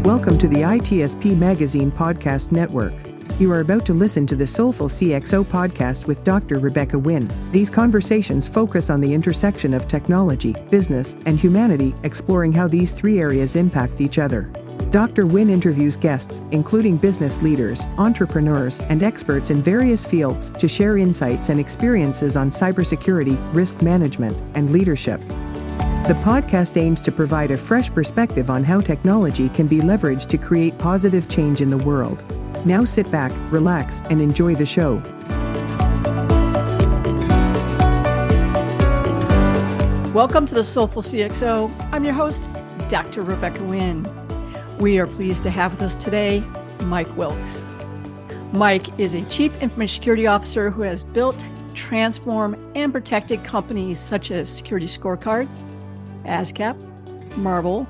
Welcome to the ITSP Magazine Podcast Network. You are about to listen to the Soulful CXO podcast with Dr. Rebecca Wynn. These conversations focus on the intersection of technology, business, and humanity, exploring how these three areas impact each other. Dr. Wynn interviews guests, including business leaders, entrepreneurs, and experts in various fields, to share insights and experiences on cybersecurity, risk management, and leadership. The podcast aims to provide a fresh perspective on how technology can be leveraged to create positive change in the world. Now sit back, relax, and enjoy the show. Welcome to the Soulful CXO. I'm your host, Dr. Rebecca Wynn. We are pleased to have with us today Mike Wilkes. Mike is a Chief Information Security Officer who has built, transformed, and protected companies such as Security Scorecard, ASCAP, Marvel,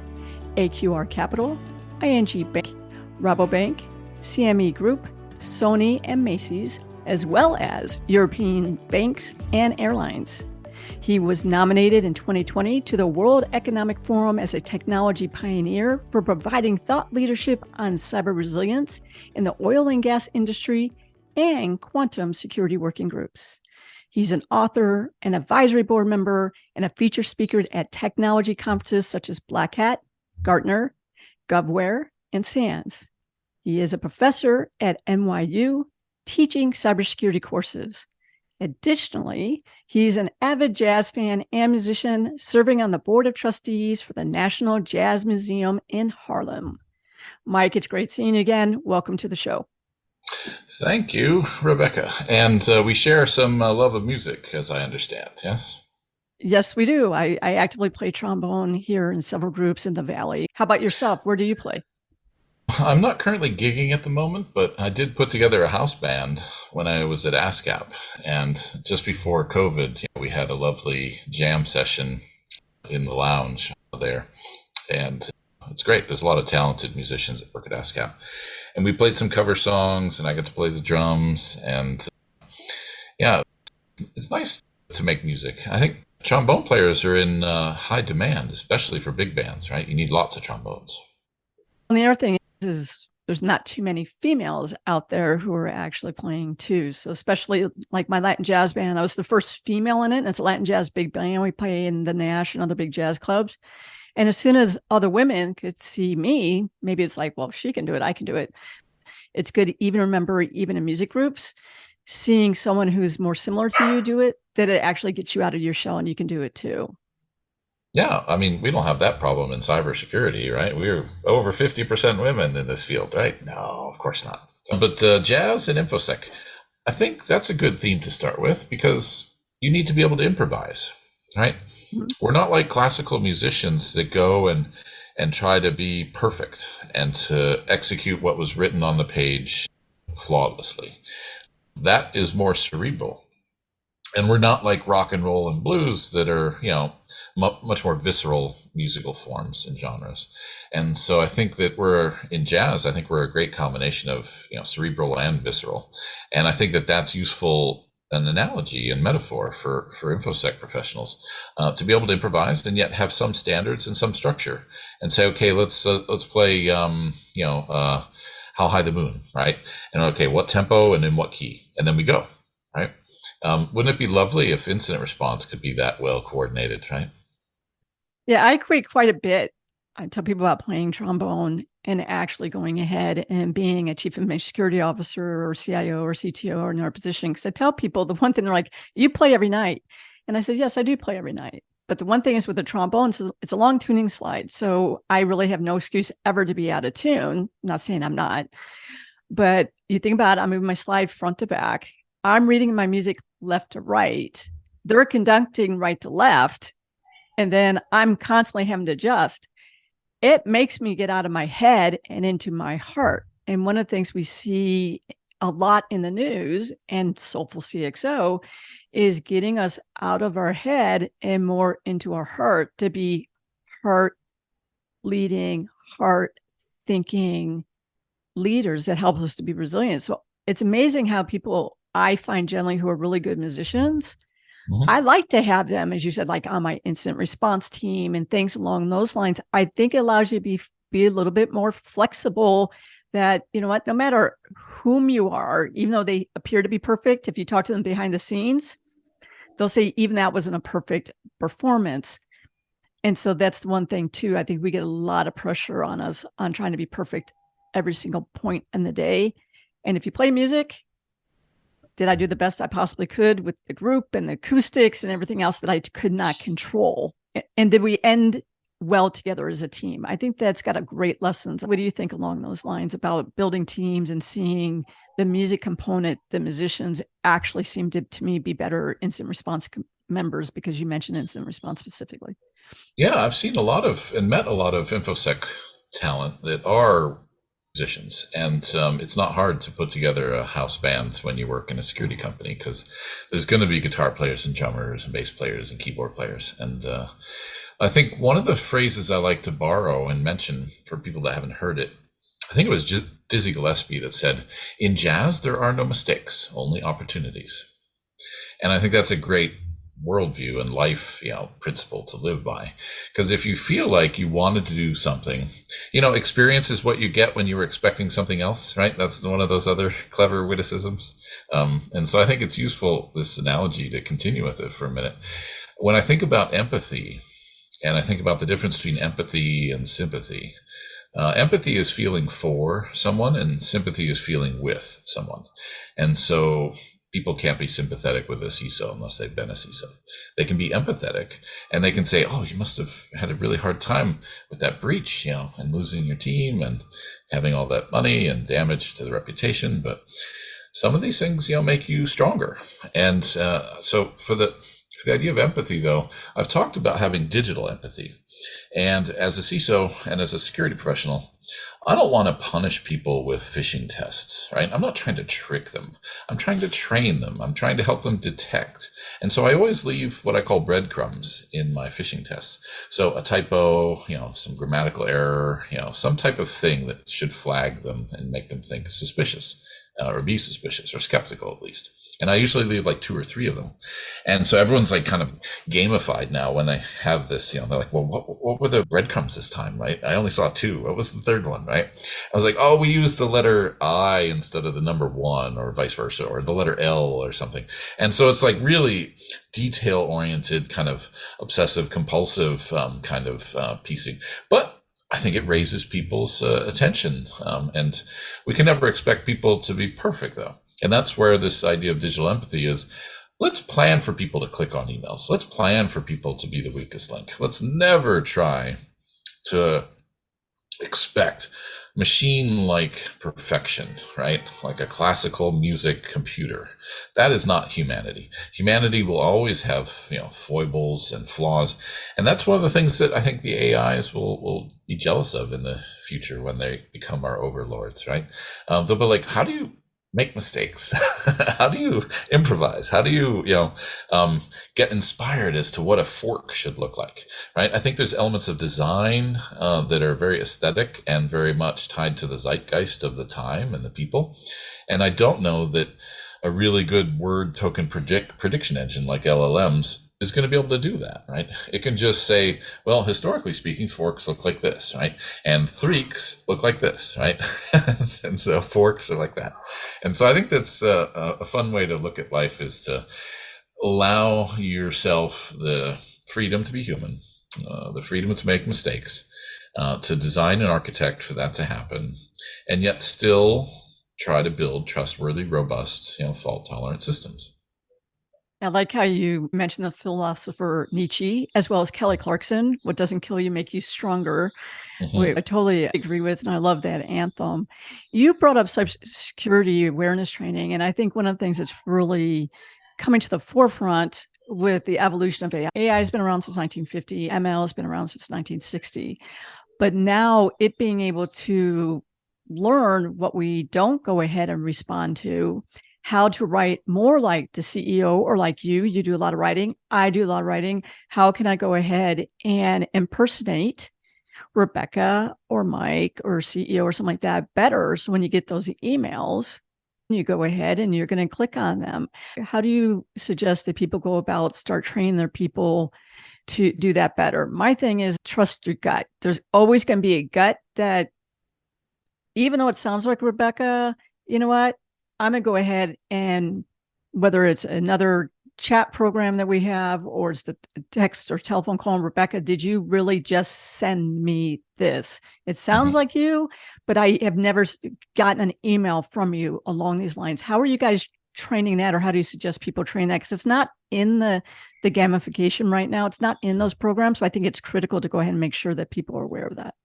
AQR Capital, ING Bank, Rabobank, CME Group, Sony, and Macy's, as well as European banks and airlines. He was nominated in 2020 to the World Economic Forum as a technology pioneer for providing thought leadership on cyber resilience in the oil and gas industry and quantum security working groups. He's an author, an advisory board member, and a featured speaker at technology conferences such as Black Hat, Gartner, GovWare, and SANS. He is a professor at NYU teaching cybersecurity courses. Additionally, he's an avid jazz fan and musician, serving on the board of trustees for the National Jazz Museum in Harlem. Mike, it's great seeing you again. Welcome to the show. Thank you, Rebecca. And we share some love of music, as I understand, yes? Yes, we do. I actively play trombone here in several groups in the Valley. How about yourself? Where do you play? I'm not currently gigging at the moment, but I did put together a house band when I was at ASCAP. And just before COVID, we had a lovely jam session in the lounge there. And it's great. There's a lot of talented musicians that work at ASCAP. And we played some cover songs, and I got to play the drums. And yeah, it's nice to make music. I think trombone players are in high demand, especially for big bands, right? You need lots of trombones. And the other thing is there's not too many females out there who are actually playing too. So especially like my Latin jazz band, I was the first female in it. And it's a Latin jazz big band. We play in the Nash and other big jazz clubs. And as soon as other women could see me, maybe it's like, well, she can do it, I can do it. It's good to even remember, even in music groups, seeing someone who's more similar to you do it, that it actually gets you out of your shell and you can do it too. Yeah, I mean, we don't have that problem in cybersecurity, right? We're over 50% women in this field, right? No, of course not. But jazz and InfoSec, I think that's a good theme to start with because you need to be able to improvise, right? Mm-hmm. We're not like classical musicians that go and try to be perfect and to execute what was written on the page flawlessly. That is more cerebral. And we're not like rock and roll and blues that are, much more visceral musical forms and genres. And so I think that we're in jazz, I think we're a great combination of, cerebral and visceral. And I think that that's useful, an analogy and metaphor for InfoSec professionals to be able to improvise and yet have some standards and some structure and say, okay, let's play, How High the Moon, right? And okay, what tempo and in what key? And then we go, right? Wouldn't it be lovely if incident response could be that well coordinated, right? Yeah, I equate quite a bit. I tell people about playing trombone and actually going ahead and being a chief information security officer or CIO or CTO or in our position. Because I tell people the one thing, they're like, you play every night. And I said, yes, I do play every night. But the one thing is with the trombone, it's a long tuning slide. So I really have no excuse ever to be out of tune. I'm not saying I'm not. But you think about it, I'm moving my slide front to back. I'm reading my music left to right. They're conducting right to left. And then I'm constantly having to adjust. It makes me get out of my head and into my heart. And one of the things we see a lot in the news and Soulful CXO is getting us out of our head and more into our heart to be heart leading, heart thinking leaders that help us to be resilient. So it's amazing how people I find generally who are really good musicians Mm-hmm. I like to have them, as you said, like on my incident response team and things along those lines. I think it allows you to be be a little bit more flexible, that, you know what, no matter whom you are, even though they appear to be perfect, if you talk to them behind the scenes, they'll say even that wasn't a perfect performance. And so that's the one thing too. I think we get a lot of pressure on us on trying to be perfect every single point in the day. And if you play music, did I do the best I possibly could with the group and the acoustics and everything else that I could not control? And did we end well together as a team? I think that's got a great lessons. What do you think along those lines about building teams and seeing the music component? The musicians actually seem to me be better incident response members, because you mentioned incident response specifically. Yeah, I've seen a lot of and met a lot of InfoSec talent that are musicians, and it's not hard to put together a house band when you work in a security company, because there's going to be guitar players and drummers and bass players and keyboard players. And I think one of the phrases I like to borrow and mention for people that haven't heard it, I think it was just Dizzy Gillespie that said, "In jazz, there are no mistakes, only opportunities." And I think that's a great worldview and life, principle to live by. Because if you feel like you wanted to do something, experience is what you get when you were expecting something else, right? That's one of those other clever witticisms. And so I think it's useful, this analogy, to continue with it for a minute. When I think about empathy, and I think about the difference between empathy and sympathy, empathy is feeling for someone, and sympathy is feeling with someone. And so people can't be sympathetic with a CISO unless they've been a CISO. They can be empathetic, and they can say, "Oh, you must have had a really hard time with that breach, and losing your team and having all that money and damage to the reputation. But some of these things, make you stronger." And so for the idea of empathy, though, I've talked about having digital empathy. And as a CISO and as a security professional, I don't want to punish people with phishing tests, right? I'm not trying to trick them. I'm trying to train them. I'm trying to help them detect. And so I always leave what I call breadcrumbs in my phishing tests. So a typo, some grammatical error, some type of thing that should flag them and make them think suspicious, or be suspicious or skeptical at least. And I usually leave like 2 or 3 of them. And so everyone's like kind of gamified now when they have this, they're like, "Well, what were the breadcrumbs this time, right? I only saw 2. What was the third one, right?" I was like, "Oh, we used the letter I instead of the number 1, or vice versa, or the letter L or something." And so it's like really detail oriented, kind of obsessive compulsive kind of piecing. But I think it raises people's attention. And we can never expect people to be perfect, though. And that's where this idea of digital empathy is. Let's plan for people to click on emails. Let's plan for people to be the weakest link. Let's never try to expect machine-like perfection, right? Like a classical music computer. That is not humanity. Humanity will always have, foibles and flaws. And that's one of the things that I think the AIs will be jealous of in the future when they become our overlords, right? They'll be like, "How do you make mistakes? How do you improvise? How do you, get inspired as to what a fork should look like?" Right? I think there's elements of design that are very aesthetic and very much tied to the zeitgeist of the time and the people. And I don't know that a really good word token prediction engine like LLMs is going to be able to do that, right? It can just say, "Well, historically speaking, forks look like this, right? And threeks look like this, right?" And so forks are like that. And so I think that's a fun way to look at life, is to allow yourself the freedom to be human, the freedom to make mistakes, to design and architect for that to happen, and yet still try to build trustworthy, robust, fault-tolerant systems. I like how you mentioned the philosopher Nietzsche, as well as Kelly Clarkson, "What doesn't kill you make you stronger." I totally agree with, and I love that anthem. You brought up cybersecurity awareness training, and I think one of the things that's really coming to the forefront with the evolution of AI. AI has been around since 1950. ML has been around since 1960. But now it being able to learn what we don't go ahead and respond to, how to write more like the CEO, or like you do a lot of writing. I do a lot of writing. How can I go ahead and impersonate Rebecca or Mike or CEO or something like that better? So when you get those emails, you go ahead and you're going to click on them. How do you suggest that people go about start training their people to do that better. My thing is trust your gut. There's always going to be a gut that, even though it sounds like Rebecca, you know what? I'm going to go ahead and, whether it's another chat program that we have, or it's the text or telephone call, Rebecca, did you really just send me this? It sounds like you, but I have never gotten an email from you along these lines. How are you guys training that, or how do you suggest people train that? Because it's not in the gamification right now. It's not in those programs. So I think it's critical to go ahead and make sure that people are aware of that.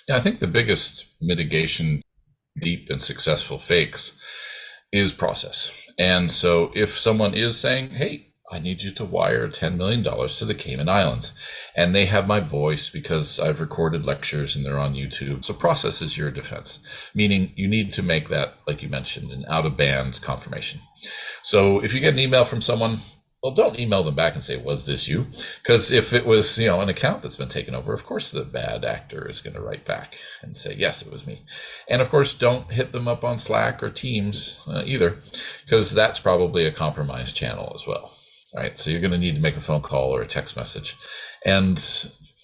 Yeah, I think the biggest mitigation, deep and successful fakes, is process. And so if someone is saying, hey, I need you to wire $10 million to the Cayman Islands, and they have my voice because I've recorded lectures and they're on YouTube. So process is your defense, meaning you need to make that, like you mentioned, an out-of-band confirmation. So if you get an email from someone, well, don't email them back and say, was this you? Because if it was, an account that's been taken over, of course the bad actor is going to write back and say, yes, it was me. And of course, don't hit them up on Slack or Teams either, because that's probably a compromised channel as well, right? So you're going to need to make a phone call or a text message. And,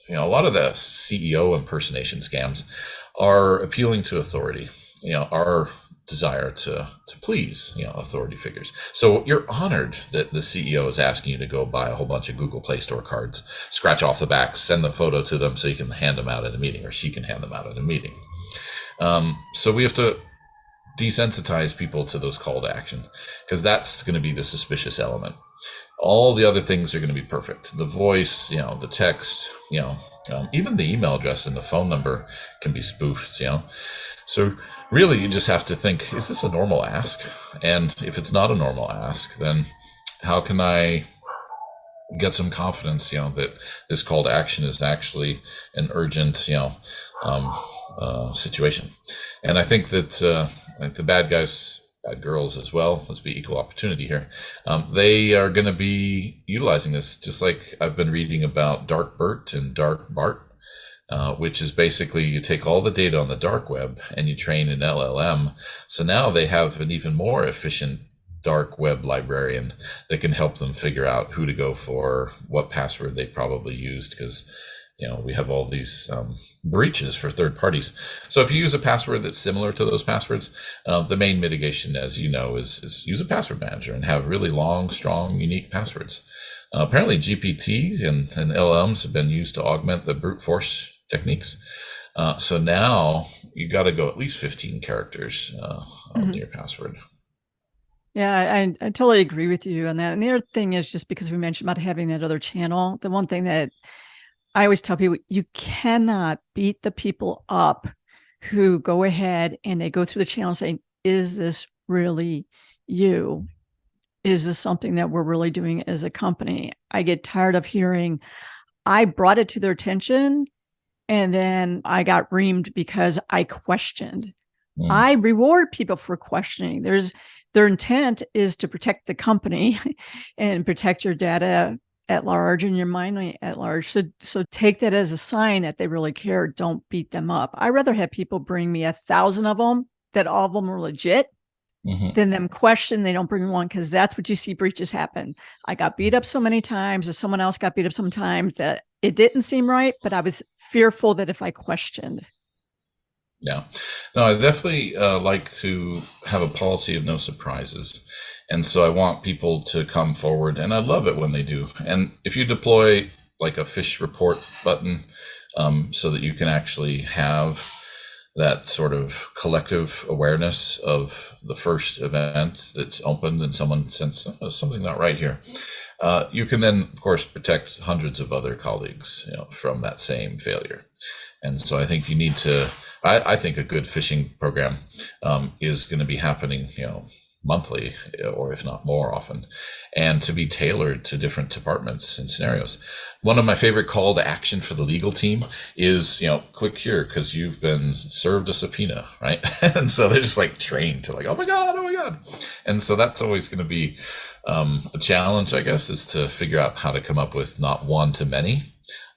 a lot of the CEO impersonation scams are appealing to authority, our desire to please, authority figures. So you're honored that the CEO is asking you to go buy a whole bunch of Google Play Store cards, scratch off the back, send the photo to them so you can hand them out at a meeting, or she can hand them out at a meeting. So we have to desensitize people to those call to action, because that's going to be the suspicious element. All the other things are going to be perfect. The voice, the text, even the email address and the phone number can be spoofed, So really, you just have to think, is this a normal ask? And if it's not a normal ask, then how can I get some confidence, that this call to action is actually an urgent, situation? And I think that the bad guys, bad girls as well, let's be equal opportunity here, they are going to be utilizing this, just like I've been reading about Dark Bert and Dark Bart. Which is basically you take all the data on the dark web and you train an LLM. So now they have an even more efficient dark web librarian that can help them figure out who to go for, what password they probably used, because we have all these breaches for third parties. So if you use a password that's similar to those passwords, the main mitigation, as you know, is use a password manager and have really long, strong, unique passwords. Apparently GPT and LLMs have been used to augment the brute force techniques. So now you got to go at least 15 characters on your password. Yeah, I totally agree with you on that. And the other thing is, just because we mentioned about having that other channel, the one thing that I always tell people, you cannot beat the people up who go ahead and they go through the channel saying, is this really you? Is this something that we're really doing as a company? I get tired of hearing, I brought it to their attention and then I got reamed because I questioned. I reward people for questioning. Their intent is to protect the company and protect your data at large and your mind at large. So take that as a sign that they really care. Don't beat them up. I'd rather have people bring me 1,000 of them, that all of them are legit, than them question. They don't bring me one, because that's what you see breaches happen. I got beat up so many times, or someone else got beat up sometimes, that it didn't seem right, but I was fearful that if I questioned. Yeah, no, I definitely like to have a policy of no surprises. And so I want people to come forward, and I love it when they do. And if you deploy like a fish report button, so that you can actually have that sort of collective awareness of the first event that's opened and someone sends something not right here, you can then, of course, protect hundreds of other colleagues from that same failure. And so I think you need to, I think a good phishing program is going to be happening, monthly, or if not more often, and to be tailored to different departments and scenarios. One of my favorite call to action for the legal team is, click here because you've been served a subpoena, right? And so they're just like trained to like, oh my God. And so that's always going to be a challenge, I guess, is to figure out how to come up with not one to many,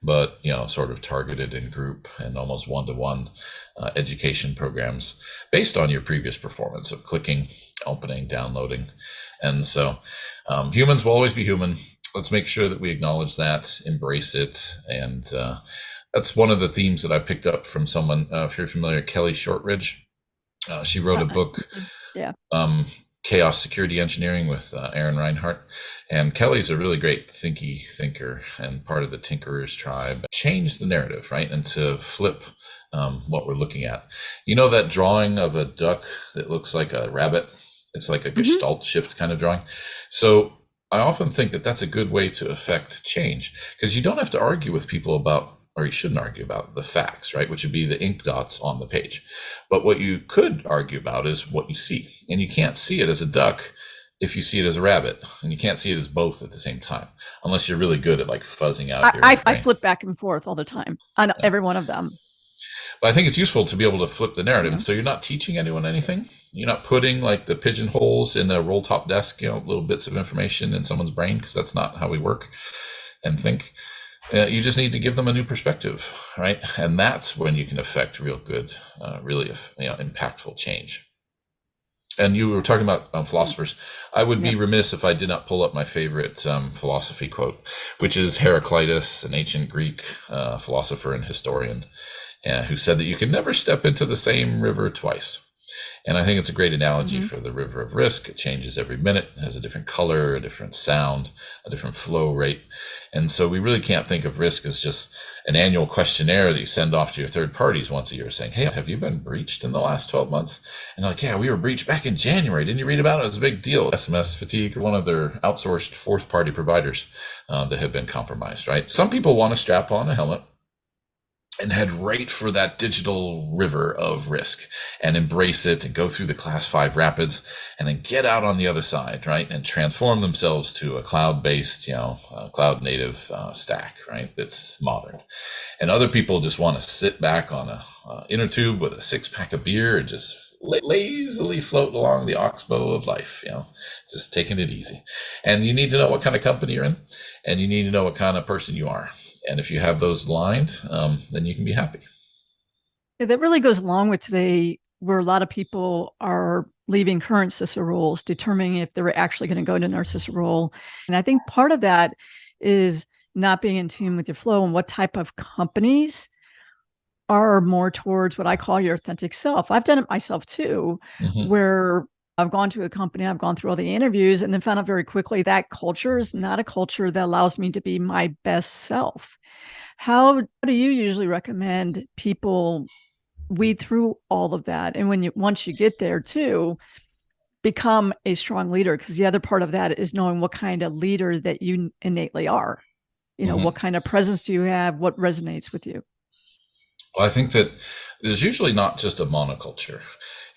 but sort of targeted in group and almost one-to-one education programs based on your previous performance of clicking, opening, downloading. And so humans will always be human. let's make sure that we acknowledge that, embrace it. And that's one of the themes that I picked up from someone, if you're familiar, Kelly Shortridge. She wrote a book, Yeah. Chaos Security Engineering with Aaron Reinhardt. And Kelly's a really great thinker and part of the Tinkerers tribe. Change the narrative, right? And to flip what we're looking at. You know that drawing of a duck that looks like a rabbit? It's like a Gestalt shift kind of drawing. So I often think that that's a good way to affect change, because you don't have to argue with people about, or you shouldn't argue about, the facts, right? Which would be the ink dots on the page. But what you could argue about is what you see. And you can't see it as a duck if you see it as a rabbit. And you can't see it as both at the same time, unless you're really good at like fuzzing out your brain. I flip back and forth all the time on every one of them. But I think it's useful to be able to flip the narrative. And so you're not teaching anyone anything. You're not putting like the pigeonholes in a roll top desk, little bits of information in someone's brain, because that's not how we work and think. You just need to give them a new perspective, right? And that's when you can affect real good, really impactful change. And you were talking about philosophers. I would be remiss if I did not pull up my favorite philosophy quote, which is Heraclitus, an ancient Greek philosopher and historian, who said that you can never step into the same river twice. And I think it's a great analogy for the river of risk. It changes every minute, it has a different color, a different sound, a different flow rate. And so we really can't think of risk as just an annual questionnaire that you send off to your third parties once a year saying, hey, have you been breached in the last 12 months? And they're like, yeah, we were breached back in January. Didn't you read about it? It was a big deal. SMS fatigue, one of their outsourced fourth party providers that have been compromised, right? Some people want to strap on a helmet and head right for that digital river of risk and embrace it and go through the class 5 rapids and then get out on the other side, right? And transform themselves to a cloud-based, cloud native stack, right? That's modern. And other people just want to sit back on a inner tube with a 6-pack of beer and just lazily float along the oxbow of life, just taking it easy. And you need to know what kind of company you're in, and you need to know what kind of person you are. And if you have those aligned, then you can be happy. Yeah, that really goes along with today, where a lot of people are leaving current CISA roles, determining if they're actually going to go to another CISA role. And I think part of that is not being in tune with your flow and what type of companies are more towards what I call your authentic self. I've done it myself too, where I've gone to a company, I've gone through all the interviews, and then found out very quickly that culture is not a culture that allows me to be my best self. How do you usually recommend people weed through all of that? And once you get there too, become a strong leader, because the other part of that is knowing what kind of leader that you innately are. What kind of presence do you have? What resonates with you? Well, I think that there's usually not just a monoculture.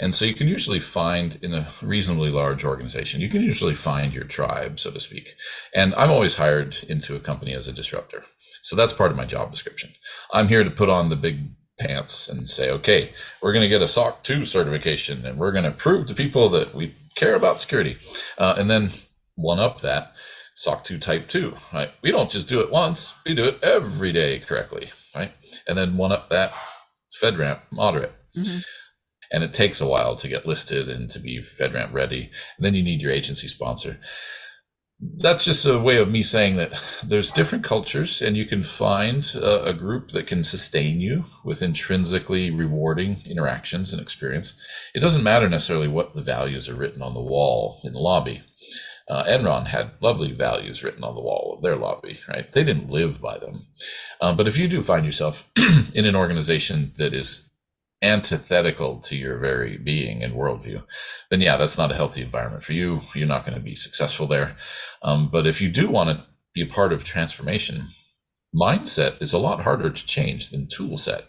And so you can usually find, in a reasonably large organization, you can usually find your tribe, so to speak. And I'm always hired into a company as a disruptor. So that's part of my job description. I'm here to put on the big pants and say, okay, we're going to get a SOC 2 certification, and we're going to prove to people that we care about security. And then one up that, SOC 2 Type 2, right? We don't just do it once, we do it every day correctly, right? And then one up that, FedRAMP Moderate. And it takes a while to get listed and to be FedRAMP ready. And then you need your agency sponsor. That's just a way of me saying that there's different cultures, and you can find a group that can sustain you with intrinsically rewarding interactions and experience. It doesn't matter necessarily what the values are written on the wall in the lobby. Enron had lovely values written on the wall of their lobby, right? They didn't live by them. But if you do find yourself in an organization that is antithetical to your very being and worldview, then that's not a healthy environment for you. You're not going to be successful there. But if you do want to be a part of transformation, mindset is a lot harder to change than tool set.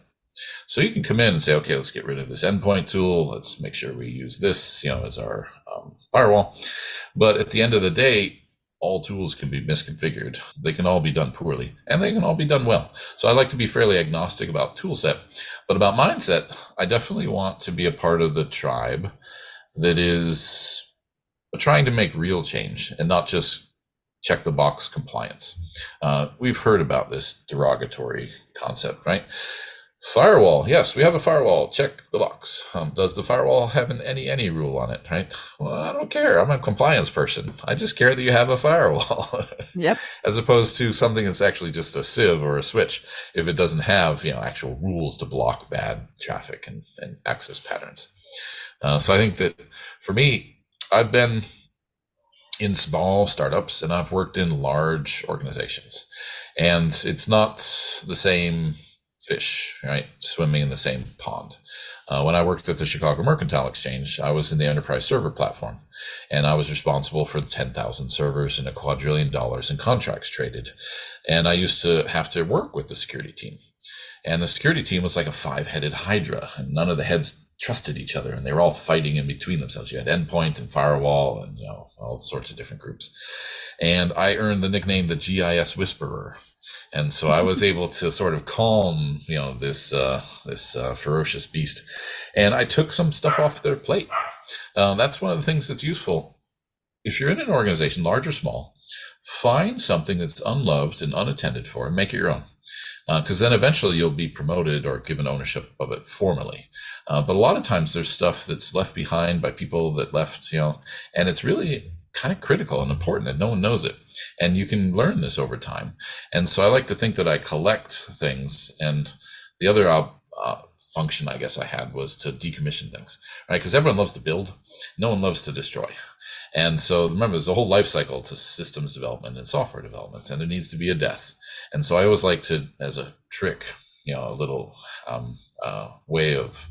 So you can come in and say, okay, let's get rid of this endpoint tool. Let's make sure we use this, as our firewall. But at the end of the day, all tools can be misconfigured. They can all be done poorly, and they can all be done well. So I like to be fairly agnostic about tool set. But about mindset, I definitely want to be a part of the tribe that is trying to make real change and not just check the box compliance. We've heard about this derogatory concept, right? Firewall. Yes, we have a firewall. Check the box. Does the firewall have an any rule on it, right? Well, I don't care. I'm a compliance person. I just care that you have a firewall. Yep. As opposed to something that's actually just a sieve or a switch if it doesn't have, actual rules to block bad traffic and access patterns. So I think that for me, I've been in small startups and I've worked in large organizations. And it's not the same fish, right? Swimming in the same pond. When I worked at the Chicago Mercantile Exchange, I was in the enterprise server platform, and I was responsible for the 10,000 servers and $1 quadrillion in contracts traded. And I used to have to work with the security team. And the security team was like a 5-headed hydra, and none of the heads trusted each other, and they were all fighting in between themselves. You had endpoint and firewall and all sorts of different groups. And I earned the nickname the GIS Whisperer. And so I was able to sort of calm, this ferocious beast. And I took some stuff off their plate. That's one of the things that's useful. If you're in an organization, large or small, find something that's unloved and unattended for and make it your own. Because then eventually you'll be promoted or given ownership of it formally. But a lot of times there's stuff that's left behind by people that left, and it's really kind of critical and important that no one knows it. And you can learn this over time. And so I like to think that I collect things. And the other function I guess I had was to decommission things, right? Because everyone loves to build. No one loves to destroy. And so remember, there's a whole life cycle to systems development and software development, and there needs to be a death. And so I always like to, as a trick, a little way of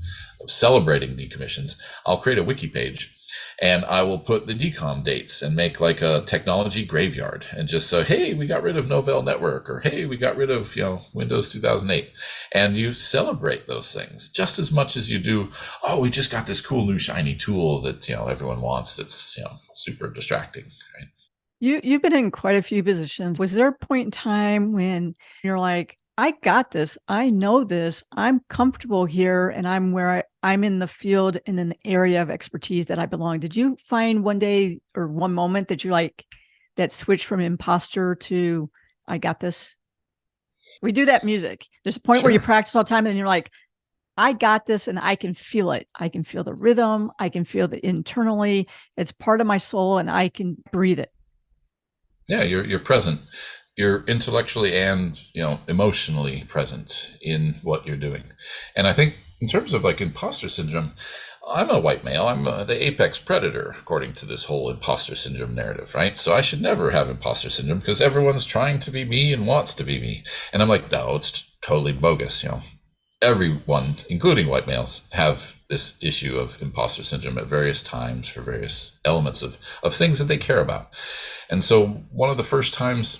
celebrating decommissions, I'll create a wiki page and I will put the decom dates and make like a technology graveyard and just say, hey, we got rid of Novell Network, or hey, we got rid of Windows 2008. And you celebrate those things just as much as you do, oh, we just got this cool new shiny tool that everyone wants that's super distracting, right? You've been in quite a few positions. Was there a point in time when you're like, I got this, I know this, I'm comfortable here, and I'm where I'm in the field in an area of expertise that I belong? Did you find one day or one moment that you like that switch from imposter to I got this? We do that music. There's a point where you practice all the time and you're like, I got this and I can feel it. I can feel the rhythm. I can feel it internally. It's part of my soul and I can breathe it. Yeah, you're present. You're intellectually and emotionally present in what you're doing. And I think in terms of like imposter syndrome, I'm a white male. I'm the apex predator, according to this whole imposter syndrome narrative, right? So I should never have imposter syndrome because everyone's trying to be me and wants to be me. And I'm like, no, it's totally bogus. Everyone, including white males, have this issue of imposter syndrome at various times for various elements of things that they care about. And so one of the first times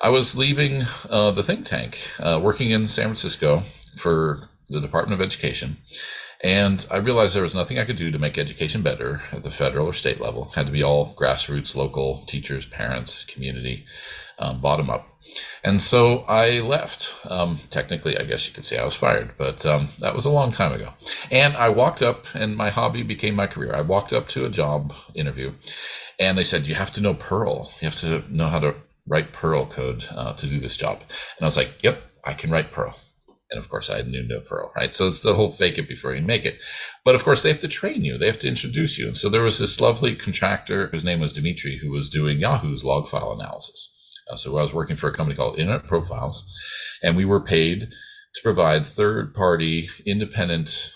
I was leaving the think tank, working in San Francisco for the Department of Education. And I realized there was nothing I could do to make education better at the federal or state level. It had to be all grassroots, local, teachers, parents, community, bottom up. And so I left. Technically, I guess you could say I was fired, but that was a long time ago. And I walked up, and my hobby became my career. I walked up to a job interview, and they said, you have to know Perl. You have to know how to write Perl code to do this job. And I was like, yep, I can write Perl. And of course, I knew no Perl, right? So it's the whole fake it before you make it. But of course, they have to train you. They have to introduce you. And so there was this lovely contractor, his name was Dimitri, who was doing Yahoo's log file analysis. So I was working for a company called Internet Profiles, and we were paid to provide third-party independent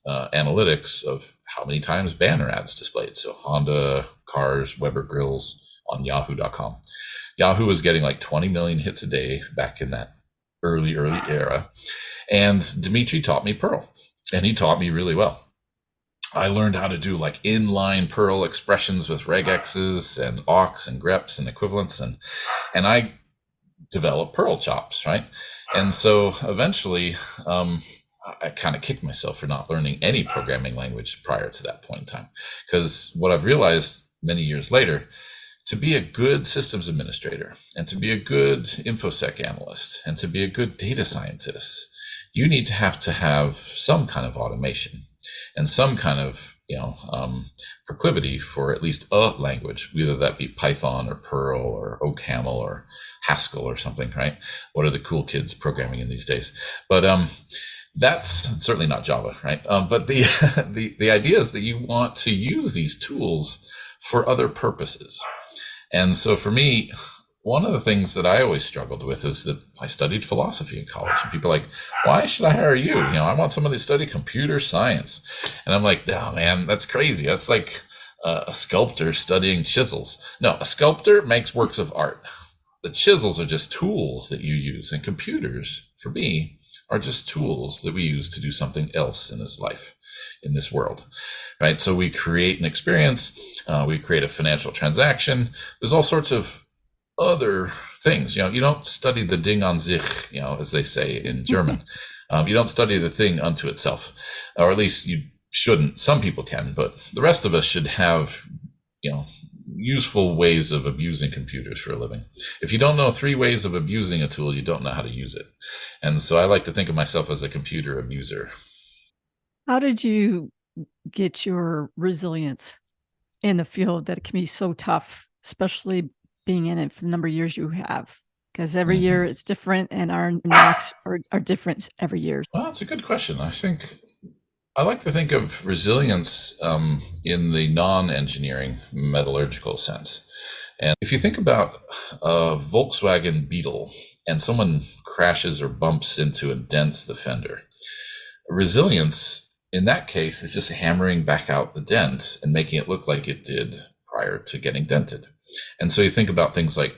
analytics of how many times banner ads displayed. So Honda, cars, Weber grills on yahoo.com. Yahoo was getting like 20 million hits a day back in that early era. And Dimitri taught me Perl, and he taught me really well. I learned how to do like inline Perl expressions with regexes and awks and greps and equivalents. And I developed Perl chops, right? And so eventually I kind of kicked myself for not learning any programming language prior to that point in time. Because what I've realized many years later, to be a good systems administrator and to be a good InfoSec analyst and to be a good data scientist, you need to have some kind of automation and some kind of proclivity for at least a language, whether that be Python or Perl or OCaml or Haskell or something, right? What are the cool kids programming in these days? But that's certainly not Java, right? But the, the idea is that you want to use these tools for other purposes. And so for me, one of the things that I always struggled with is that I studied philosophy in college, and people are like, why should I hire you? I want somebody to study computer science. And I'm like, no, man, that's crazy. That's like a sculptor studying chisels. No, a sculptor makes works of art. The chisels are just tools that you use, and computers, for me, are just tools that we use to do something else in this life, in this world, right? So we create an experience, we create a financial transaction. There's all sorts of other things. You don't study the Ding an sich, as they say in German. You don't study the thing unto itself, or at least you shouldn't. Some people can, but the rest of us should have, useful ways of abusing computers for a living. If you don't know 3 ways of abusing a tool, you don't know how to use it. And so I like to think of myself as a computer abuser. How did you get your resilience in the field that it can be so tough, especially being in it for the number of years you have? Because every year it's different, and our knocks are different every year. Well, that's a good question. I like to think of resilience in the non-engineering metallurgical sense. And if you think about a Volkswagen Beetle and someone crashes or bumps into and dents the fender, resilience in that case is just hammering back out the dent and making it look like it did prior to getting dented. And so you think about things like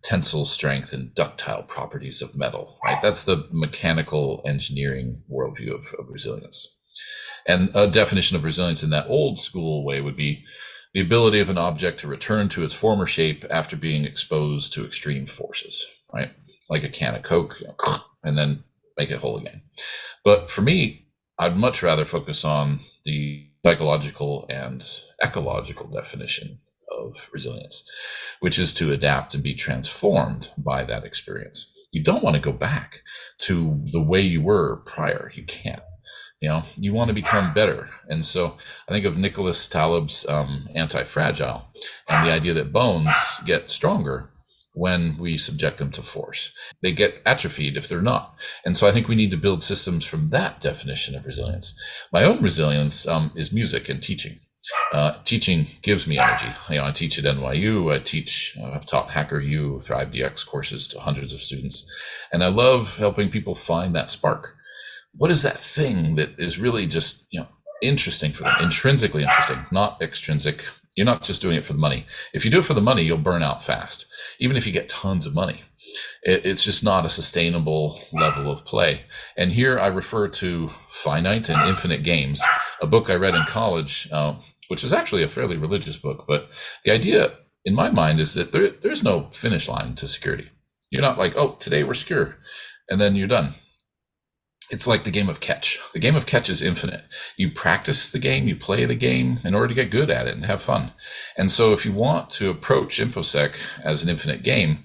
tensile strength and ductile properties of metal, right? That's the mechanical engineering worldview of resilience. And a definition of resilience in that old school way would be the ability of an object to return to its former shape after being exposed to extreme forces, right? Like a can of Coke, and then make it whole again. But for me, I'd much rather focus on the psychological and ecological definition of resilience, which is to adapt and be transformed by that experience. You don't want to go back to the way you were prior. You can't. You want to become better. And so I think of Nicholas Taleb's Anti-Fragile and the idea that bones get stronger when we subject them to force. They get atrophied if they're not. And so I think we need to build systems from that definition of resilience. My own resilience is music and teaching. Teaching gives me energy. I teach at NYU. I've taught HackerU, ThriveDX courses to hundreds of students. And I love helping people find that spark. What is that thing that is really just, interesting for them, intrinsically interesting, not extrinsic? You're not just doing it for the money. If you do it for the money, you'll burn out fast, even if you get tons of money. It's just not a sustainable level of play. And here I refer to Finite and Infinite Games, a book I read in college, which is actually a fairly religious book. But the idea in my mind is that there's no finish line to security. You're not like, oh, today we're secure, and then you're done. It's like the game of catch. The game of catch is infinite. You practice the game, you play the game in order to get good at it and have fun. And so if you want to approach InfoSec as an infinite game,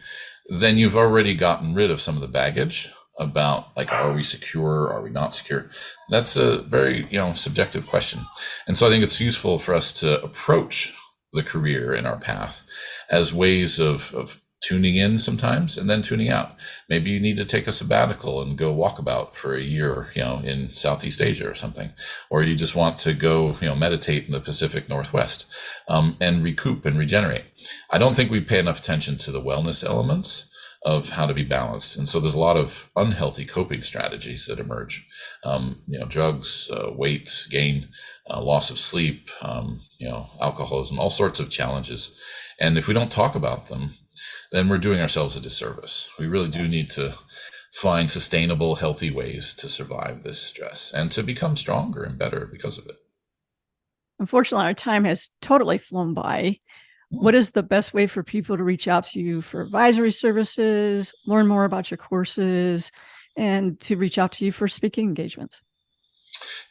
then you've already gotten rid of some of the baggage about, like, are we secure? Are we not secure? That's a very, subjective question. And so I think it's useful for us to approach the career in our path as ways of tuning in sometimes and then tuning out. Maybe you need to take a sabbatical and go walkabout for a year, in Southeast Asia or something, or you just want to go, meditate in the Pacific Northwest, and recoup and regenerate. I don't think we pay enough attention to the wellness elements of how to be balanced. And so there's a lot of unhealthy coping strategies that emerge, drugs, weight gain, loss of sleep, alcoholism, all sorts of challenges. And if we don't talk about them, then we're doing ourselves a disservice. We really do need to find sustainable, healthy ways to survive this stress and to become stronger and better because of it. Unfortunately, our time has totally flown by. What is the best way for people to reach out to you for advisory services, learn more about your courses, and to reach out to you for speaking engagements?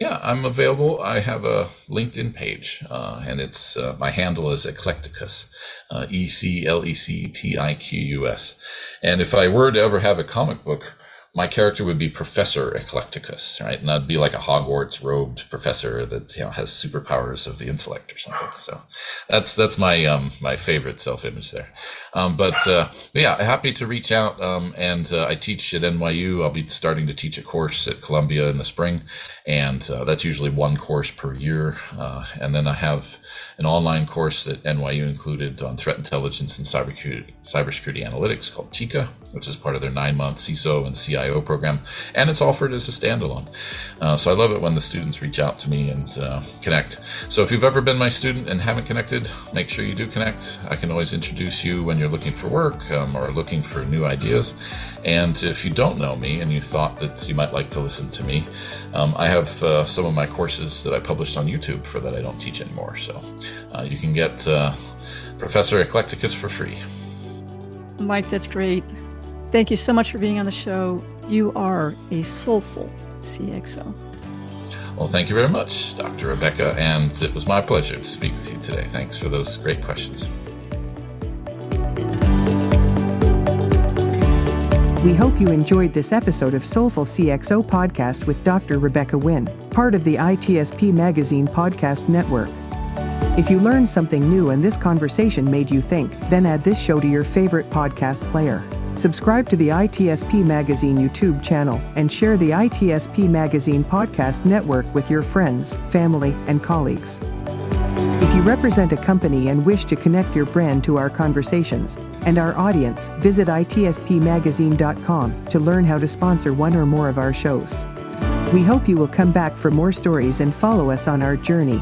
Yeah, I'm available. I have a LinkedIn page, and it's my handle is Eclecticus, Eclectiqus. And if I were to ever have a comic book, my character would be Professor Eclecticus, right? And I'd be like a Hogwarts robed professor that has superpowers of the intellect or something. So that's my my favorite self-image there. Yeah, happy to reach out. And I teach at NYU. I'll be starting to teach a course at Columbia in the spring, and that's usually one course per year. And then I have an online course at NYU included on threat intelligence and cybersecurity analytics called Chica, which is part of their 9-month CISO and CIO program, and it's offered as a standalone. So I love it when the students reach out to me and connect. So if you've ever been my student and haven't connected, make sure you do connect. I can always introduce you when you're looking for work or looking for new ideas. And if you don't know me and you thought that you might like to listen to me, I have some of my courses that I published on YouTube for that I don't teach anymore. So you can get Professor Eclecticus for free. Mike, that's great. Thank you so much for being on the show. You are a soulful CXO. Well, thank you very much, Dr. Rebecca, and it was my pleasure to speak with you today. Thanks for those great questions. We hope you enjoyed this episode of Soulful CXO podcast with Dr. Rebecca Wynn, part of the ITSP Magazine podcast network. If you learned something new and this conversation made you think, then add this show to your favorite podcast player. Subscribe to the ITSP Magazine YouTube channel and share the ITSP Magazine podcast network with your friends, family, and colleagues. If you represent a company and wish to connect your brand to our conversations and our audience, visit itspmagazine.com to learn how to sponsor one or more of our shows. We hope you will come back for more stories and follow us on our journey.